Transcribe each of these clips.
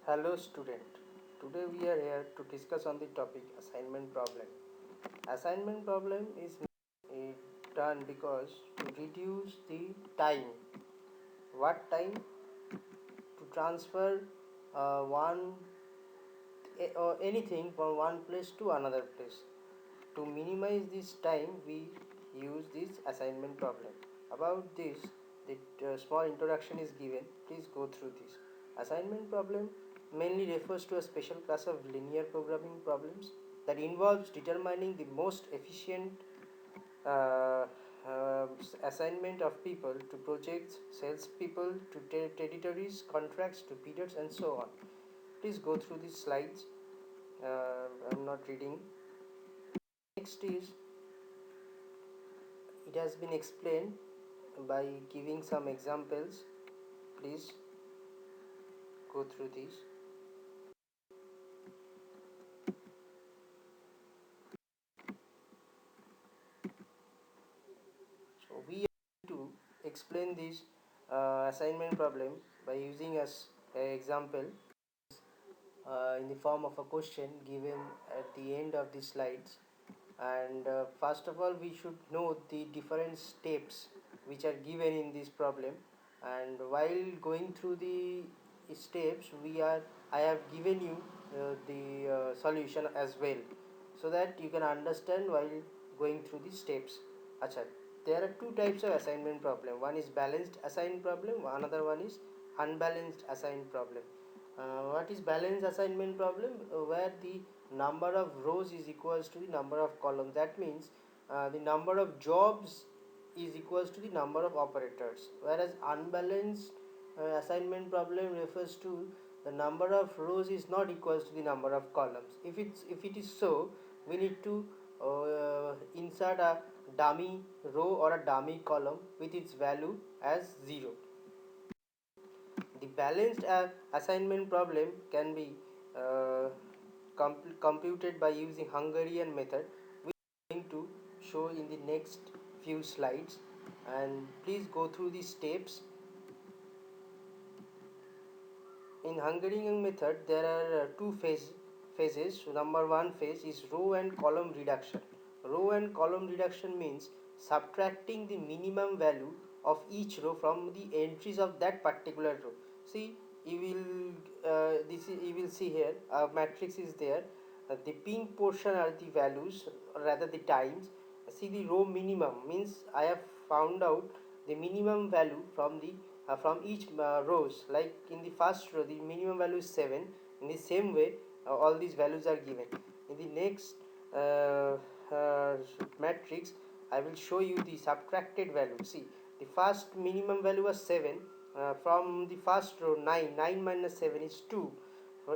Hello student. Today we are here to discuss on the topic assignment problem. Assignment problem is done because to reduce the time. What time? To transfer one or anything from one place to another place. To minimize this time, we use this assignment problem. About this, the small introduction is given. Please go through this. Assignment problem mainly refers to a special class of linear programming problems that involves determining the most efficient uh, uh, assignment of people to projects, salespeople to territories, contracts to periods, and so on. Please go through these slides. I'm not reading. Next is it has been explained by giving some examples. Please go through these. So we are going to explain this assignment problem by using as an example in the form of a question given at the end of the slides. And first of all, we should know the different steps which are given in this problem. And while going through the steps, I have given you the solution as well, so that you can understand while going through the steps. Achha, there are two types of assignment problem. One is balanced assigned problem, another one is unbalanced assigned problem. What is balanced assignment problem? Where the number of rows is equals to the number of columns. That means the number of jobs is equals to the number of operators, whereas unbalanced assignment problem refers to the number of rows is not equals to the number of columns. If it is so, we need to insert a dummy row or a dummy column with its value as 0. The balanced assignment problem can be computed by using Hungarian method, which I am going to show in the next few slides. And please go through the steps. In Hungarian method, there are two phases. So number one phase is row and column reduction. Row and column reduction means subtracting the minimum value of each row from the entries of that particular row. See, you will see here a matrix is there. The pink portion are the values, or rather the times. See, the row minimum means I have found out the minimum value from each rows. Like in the first row, the minimum value is 7. In the same way, all these values are given. In the next uh, uh, matrix, I will show you the subtracted value. See, the first minimum value was 7. From the first row, 9 minus 7 is 2.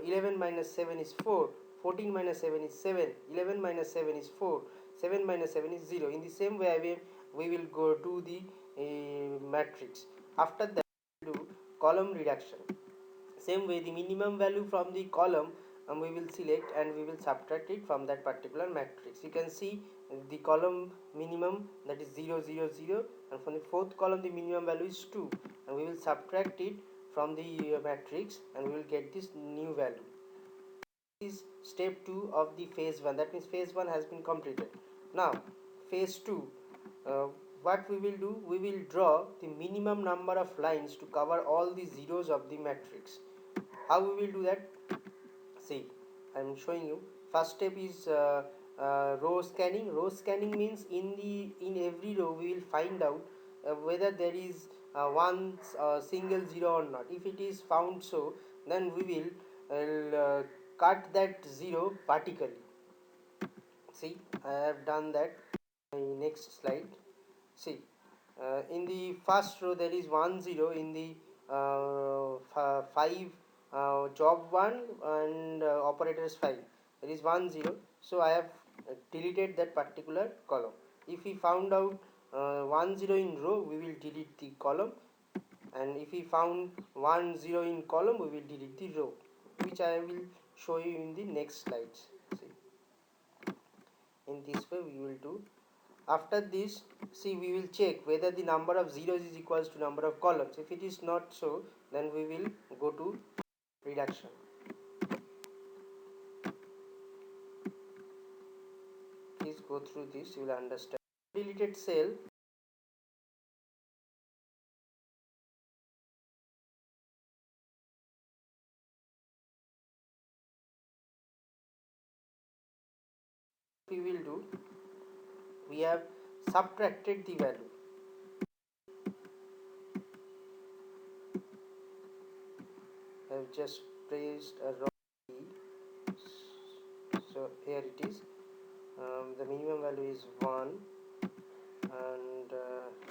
11 minus 7 is 4. 14 minus 7 is 7. 11 minus 7 is 4. 7 minus 7 is 0. In the same way, we will go to the matrix. After that, we will do column reduction. Same way, the minimum value from the column we will select and we will subtract it from that particular matrix. You can see the column minimum, that is 0 0 0, and from the fourth column the minimum value is 2, and we will subtract it from the matrix and we will get this new value. This is step 2 of the phase 1. That means phase 1 has been completed. Now phase 2, uh, what we will do, we will draw the minimum number of lines to cover all the zeros of the matrix. How we will do that? See, I am showing you. First step is row scanning. Row scanning means in every row we will find out whether there is one single zero or not. If it is found so, then we will cut that zero vertically. See, I have done that. Next slide. See, in the first row there is 1 0 in the 5 job 1 and operators 5. There is 1 0. So I have deleted that particular column. If we found out 1 0 in row, we will delete the column, and if we found 1 0 in column, we will delete the row, which I will show you in the next slides. See, in this way we will do. After this, see, we will check whether the number of zeros is equals to number of columns. If it is not so, then we will go to reduction. through this, you will understand. Deleted cell, we will do, we have subtracted the value. I have just pressed a wrong key. So here it is. The minimum value is 1, and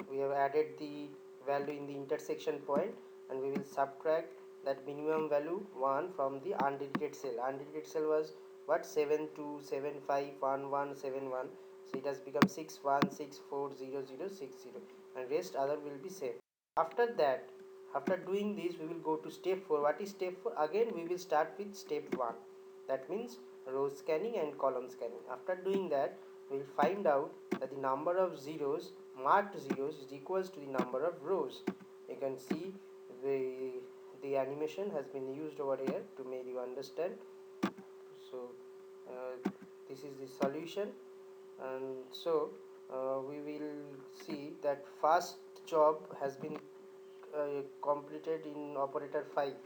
we have added the value in the intersection point, and we will subtract that minimum value 1 from the undeleted cell. Undeleted cell was what? 72751171. So it has become 61640060, and rest other will be same. After that, after doing this, we will go to step 4. What is step 4? Again we will start with step 1, that means row scanning and column scanning. After doing that, we will find out that the number of zeros, marked zeros, is equals to the number of rows. You can see the animation has been used over here to make you understand. So this is the solution, and so we will see that first job has been completed in operator 5.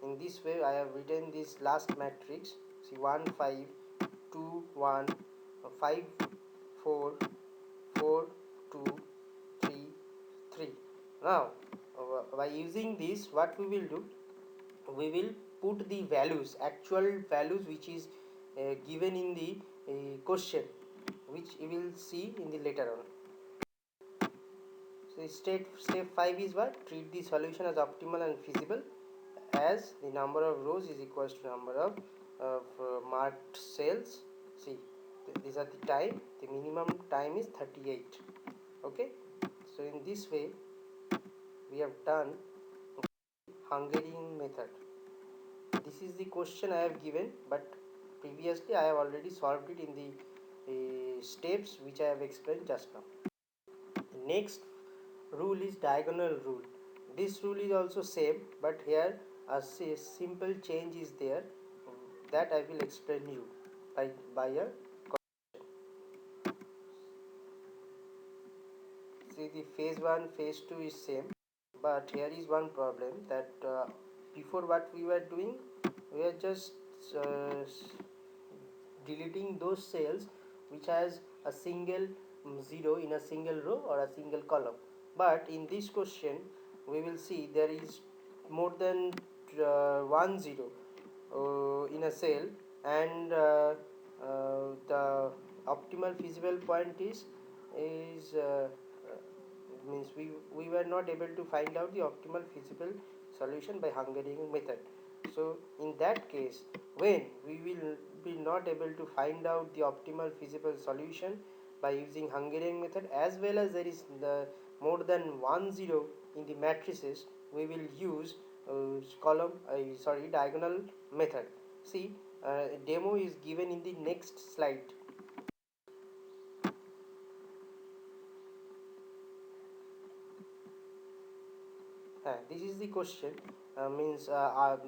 In this way I have written this last matrix. See, 1 5 2 1 5 4 4 2 3 3. Now by using this, what we will do, we will put the values, actual values, which is given in the question, which you will see in the later on. So step 5 is what? Treat the solution as optimal and feasible, as the number of rows is equals to number of marked cells. See, these are the time. The minimum time is 38. Okay. So in this way we have done Hungarian method. This is the question I have given, but previously I have already solved it in the steps which I have explained just now. The next rule is diagonal rule. This rule is also same, but here a simple change is there, that I will explain you by a question. See, the phase 1, phase 2 is same, but here is one problem, that before what we were doing, we are just uh, deleting those cells which has a single zero in a single row or a single column. But in this question we will see there is more than one zero in a cell, and the optimal feasible point is means we were not able to find out the optimal feasible solution by Hungarian method. So in that case, when we will be not able to find out the optimal feasible solution by using Hungarian method, as well as there is the more than one zero in the matrices, we will use diagonal method. See, demo is given in the next slide. This is the question,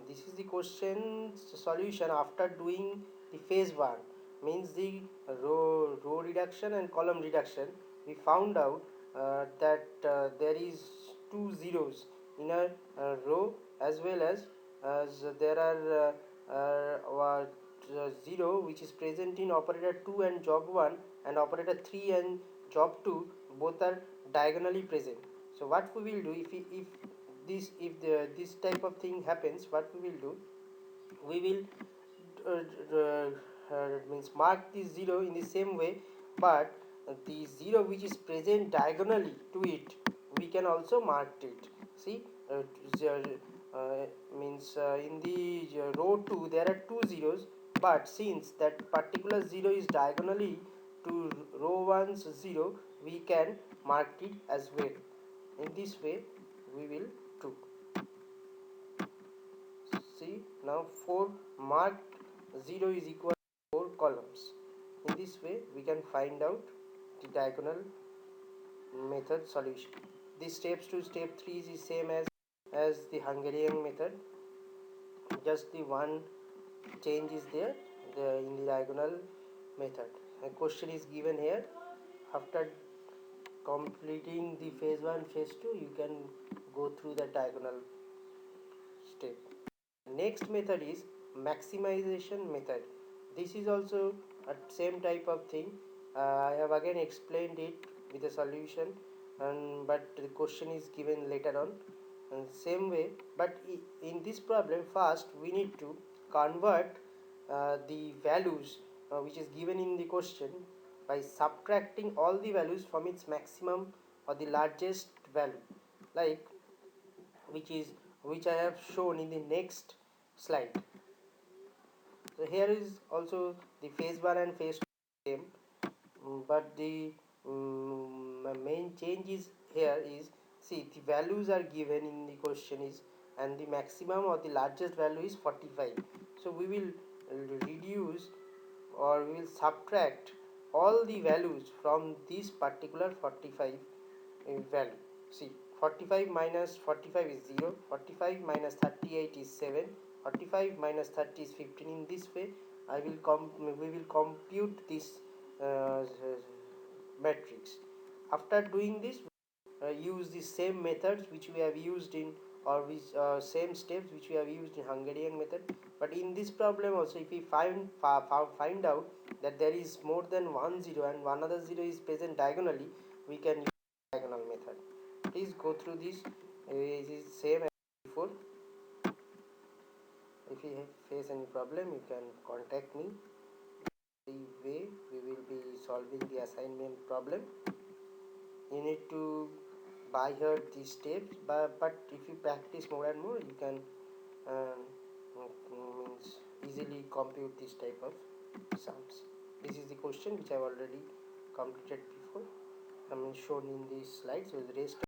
this is the question solution after doing the phase 1, means the row reduction and column reduction. We found out that there is two zeros in a row, as well as there are zero which is present in operator 2 and job 1, and operator 3 and job 2 both are diagonally present. So what we will do, if this type of thing happens, what we will do, we will means mark the zero in the same way, but the zero which is present diagonally to it, we can also mark it. See, means in the row 2 there are two zeros, but since that particular zero is diagonally to row 1's zero, we can mark it as well. In this way we will do. See, now 4 marked 0 is equal to 4 columns. In this way we can find out the diagonal method solution. This steps to step 3 is same as the Hungarian method, just the one change is there in the diagonal method. A question is given here, After completing the phase 1, phase 2, you can go through the diagonal step. Next method is maximization method. This is also a same type of thing. I have again explained it with a solution, and but the question is given later on, and same way. But in this problem, first we need to convert the values which is given in the question by subtracting all the values from its maximum or the largest value, like which I have shown in the next slide. So here is also the phase 1 and phase 2 same, but the main change is here is, see, the values are given in the question is, and the maximum or the largest value is 45. So we will reduce or we will subtract all the values from this particular 45 value. See, 45 minus 45 is 0, 45 minus 38 is 7, 45 minus 30 is 15. In this way we will compute this uh, matrix. After doing this, use the same methods which we have used in, or which same steps which we have used in Hungarian method. But in this problem also, if we find out that there is more than one zero and one other zero is present diagonally, we can use diagonal method. Please go through this. It is same as before. If you face any problem, you can contact me. The way we will be solving the assignment problem, you need to by heart these steps, but if you practice more and more, you can means easily compute this type of sums. This is the question which I have already completed before. I mean shown in these slides with rest